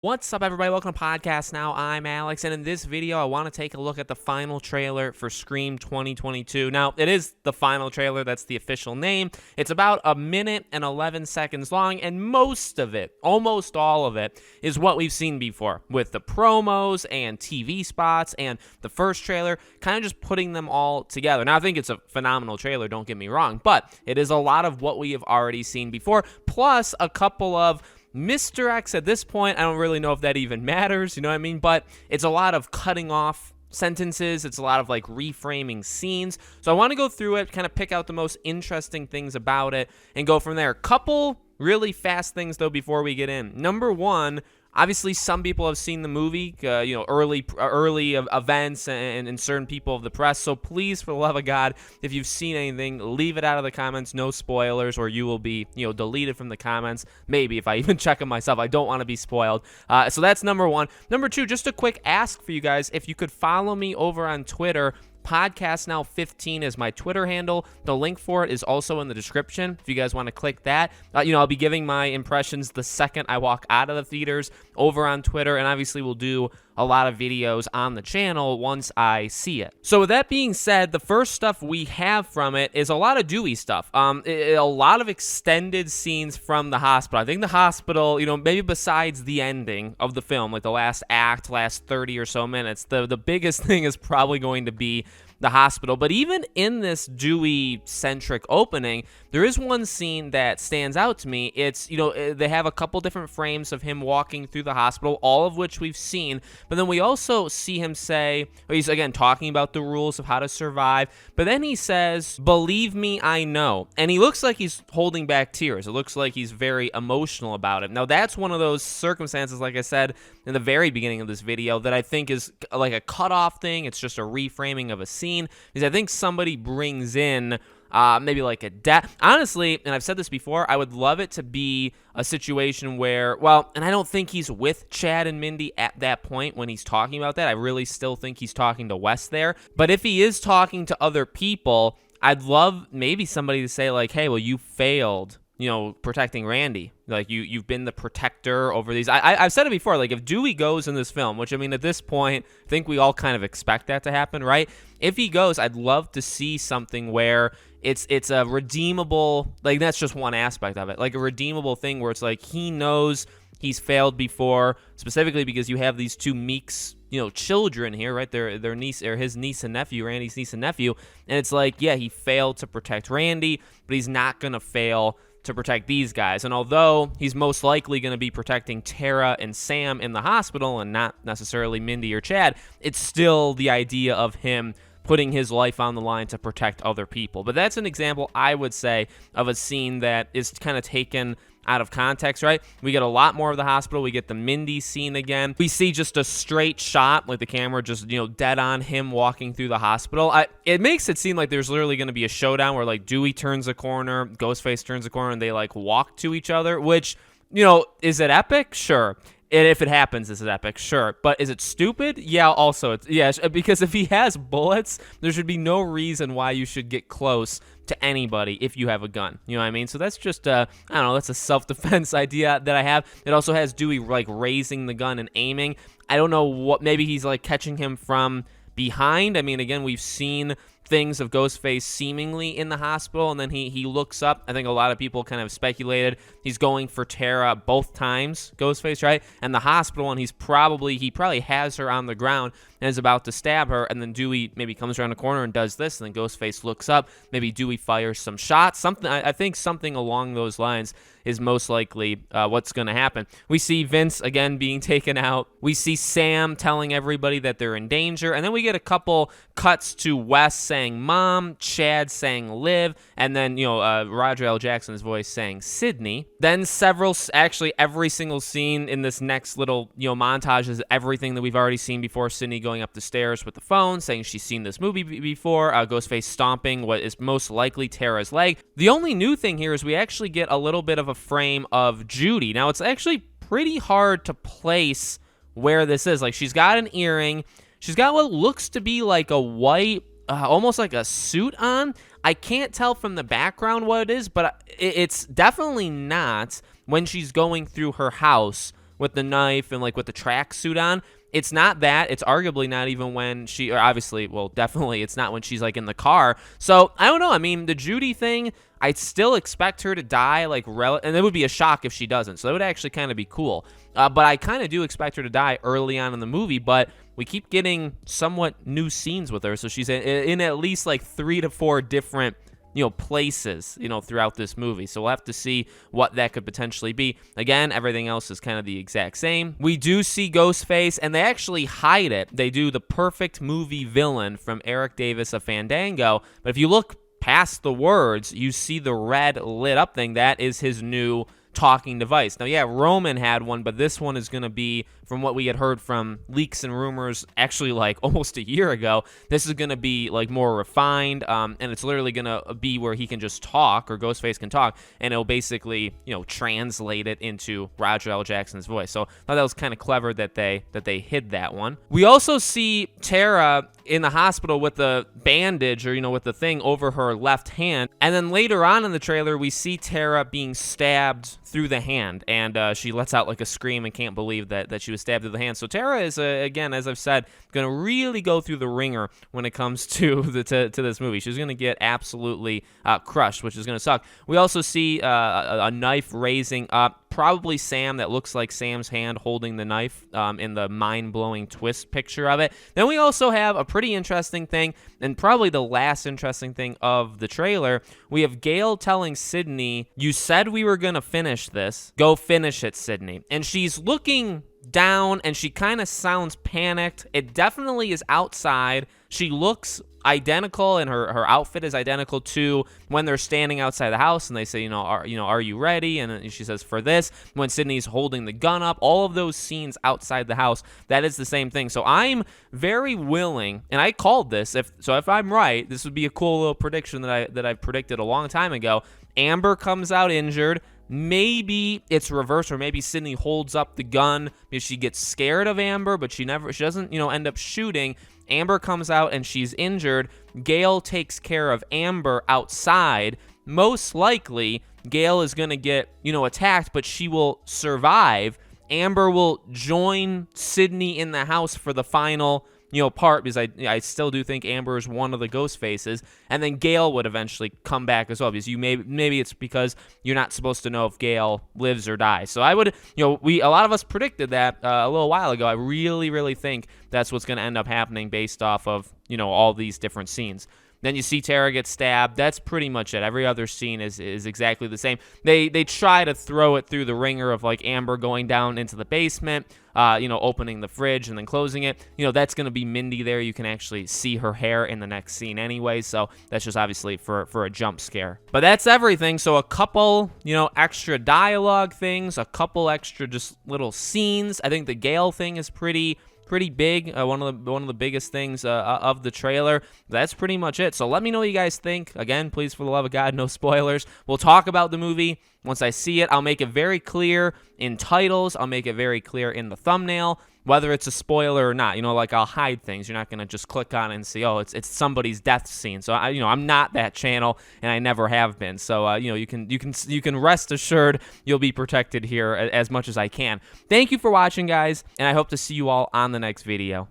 What's up, everybody? Welcome to Podcast Now. I'm Alex, and in this video, I want to take a look at the final trailer for Scream 2022. Now, it is the final trailer. That's the official name. It's about 1 minute and 11 seconds long, and most of it, almost all of it, is what we've seen before with the promos and TV spots and the first trailer, kind of just putting them all together. Now, I think it's a phenomenal trailer, don't get me wrong, but it is a lot of what we have already seen before, plus a couple of misdirects. At this point, I don't really know if that even matters, you know what I mean? But it's a lot of cutting off sentences. It's a lot of like reframing scenes. So I want to go through it, kind of pick out the most interesting things about it and go from there. Couple really fast things though before we get in. Number one, obviously, some people have seen the movie, early events and certain people of the press. So please, for the love of God, if you've seen anything, leave it out of the comments. No spoilers, or you will be, deleted from the comments. Maybe if I even check them myself, I don't want to be spoiled. So that's number one. Number two, just a quick ask for you guys: if you could follow me over on Twitter. Podcast Now 15 is my Twitter handle. The link for it is also in the description if you guys want to click that. I'll be giving my impressions the second I walk out of the theaters over on Twitter, and obviously we'll do a lot of videos on the channel once I see it. So with that being said, the first stuff we have from it is a lot of Dewey stuff. A lot of extended scenes from the hospital. I think the hospital, maybe besides the ending of the film, like the last act, last 30 or so minutes, the biggest thing is probably going to be the hospital. But even in this Dewey-centric opening, there is one scene that stands out to me. It's, they have a couple different frames of him walking through the hospital, all of which we've seen. But then we also see him say, he's again talking about the rules of how to survive. But then he says, "Believe me, I know." And he looks like he's holding back tears. It looks like he's very emotional about it. Now, that's one of those circumstances, like I said in the very beginning of this video, that I think is like a cutoff thing. It's just a reframing of a scene. Because I think somebody brings in maybe like a death. Honestly, and I've said this before, I would love it to be a situation where, and I don't think he's with Chad and Mindy at that point when he's talking about that. I really still think he's talking to Wes there. But if he is talking to other people, I'd love maybe somebody to say like, "Hey, well, you failed, protecting Randy. Like you've been the protector over these." I've said it before, like if Dewey goes in this film, which I mean at this point, I think we all kind of expect that to happen, right? If he goes, I'd love to see something where it's a redeemable, like that's just one aspect of it, like a redeemable thing where it's like he knows he's failed before, specifically because you have these two Meeks, children here, right? Their niece, or his niece and nephew, Randy's niece and nephew, and it's like, yeah, he failed to protect Randy, but he's not gonna fail to protect these guys. And although he's most likely going to be protecting Tara and Sam in the hospital and not necessarily Mindy or Chad, it's still the idea of him putting his life on the line to protect other people. But that's an example, I would say, of a scene that is kind of taken out of context, right? We get a lot more of the hospital. We get the Mindy scene again. We see just a straight shot, like the camera just, dead on him walking through the hospital. It makes it seem like there's literally going to be a showdown where like Dewey turns a corner, Ghostface turns a corner, and they like walk to each other, which, is it epic? Sure. And if it happens, is it epic? Sure. But is it stupid? Yeah, also. Because if he has bullets, there should be no reason why you should get close to anybody if you have a gun. You know what I mean? So that's just, I don't know, that's a self-defense idea that I have. It also has Dewey, like, raising the gun and aiming. I don't know what, maybe he's, like, catching him from behind. I mean, again, we've seen things of Ghostface seemingly in the hospital, and then he looks up. I think a lot of people kind of speculated he's going for Tara both times, Ghostface, right? And the hospital, and he probably has her on the ground and is about to stab her, and then Dewey maybe comes around the corner and does this, and then Ghostface looks up. Maybe Dewey fires some shots. I think something along those lines is most likely what's going to happen. We see Vince again being taken out. We see Sam telling everybody that they're in danger, and then we get a couple cuts to Wes saying "Mom," Chad saying "Liv," and then Roger L. Jackson's voice saying "Sydney." Then every single scene in this next little montage is everything that we've already seen before. Sydney going up the stairs with the phone, saying she's seen this movie before. Ghostface stomping what is most likely Tara's leg. The only new thing here is we actually get a little bit of a frame of Judy. Now, it's actually pretty hard to place where this is. Like, she's got an earring. She's got what looks to be like a white, almost like a suit on. I can't tell from the background what it is, but it's definitely not when she's going through her house with the knife and like with the tracksuit on. It's not that. It's arguably not even when she, or obviously, well, definitely it's not when she's like in the car. So I don't know. I mean, the Judy thing, I still expect her to die, like, and it would be a shock if she doesn't. So that would actually kind of be cool. But I kind of do expect her to die early on in the movie, but we keep getting somewhat new scenes with her. So she's in at least like 3 to 4 different places, throughout this movie. So we'll have to see what that could potentially be. Again, everything else is kind of the exact same. We do see Ghostface, and they actually hide it. They do the perfect movie villain from Eric Davis of Fandango. But if you look past the words, you see the red lit up thing. That is his new talking device. Now, yeah, Roman had one, but this one is going to be, from what we had heard from leaks and rumors, actually like almost a year ago, this is going to be like more refined, and it's literally going to be where he can just talk, or Ghostface can talk, and it'll basically, translate it into Roger L. Jackson's voice. So I thought that was kind of clever that they hid that one. We also see Tara in the hospital with the bandage, or with the thing over her left hand, and then later on in the trailer we see Tara being stabbed through the hand, and she lets out like a scream and can't believe that she was stabbed through the hand. So Tara is, again, as I've said, going to really go through the ringer when it comes to this movie. She's going to get absolutely crushed, which is going to suck. We also see a knife raising up, probably Sam. That looks like Sam's hand holding the knife in the mind-blowing twist picture of it. Then we also have a pretty interesting thing, and probably the last interesting thing of the trailer. We have Gale telling Sydney, "You said we were going to finish this. Go finish it, Sydney." And she's looking down, and she kind of sounds panicked. It definitely is outside. She looks identical, and her outfit is identical to when they're standing outside the house, and they say, are you ready? And she says, "For this." When Sydney's holding the gun up, all of those scenes outside the house, that is the same thing. So I'm very willing, and I called this. If I'm right, this would be a cool little prediction that I've predicted a long time ago. Amber comes out injured. Maybe it's reversed, or maybe Sydney holds up the gun because she gets scared of Amber, but she doesn't, end up shooting. Amber comes out and she's injured. Gale takes care of Amber outside. Most likely, Gale is going to get, attacked, but she will survive. Amber will join Sydney in the house for the final part, because I still do think Amber is one of the ghost faces, and then Gale would eventually come back as well, because maybe it's because you're not supposed to know if Gale lives or dies. So I would, a lot of us predicted that a little while ago. I really, really think that's what's going to end up happening based off of, all these different scenes. Then you see Tara get stabbed. That's pretty much it. Every other scene is exactly the same. They try to throw it through the ringer of like Amber going down into the basement, opening the fridge and then closing it. That's going to be Mindy there. You can actually see her hair in the next scene anyway. So that's just obviously for a jump scare. But that's everything. So a couple, extra dialogue things, a couple extra just little scenes. I think the Gale thing is pretty big, one of the biggest things of the trailer. That's pretty much it. So let me know what you guys think. Again, please, for the love of God, no spoilers. We'll talk about the movie once I see it. I'll make it very clear in titles. I'll make it very clear in the thumbnail, whether it's a spoiler or not. Like I'll hide things. You're not gonna just click on it and see, oh, it's somebody's death scene. So I'm not that channel, and I never have been. So you can rest assured you'll be protected here as much as I can. Thank you for watching, guys, and I hope to see you all on the next video.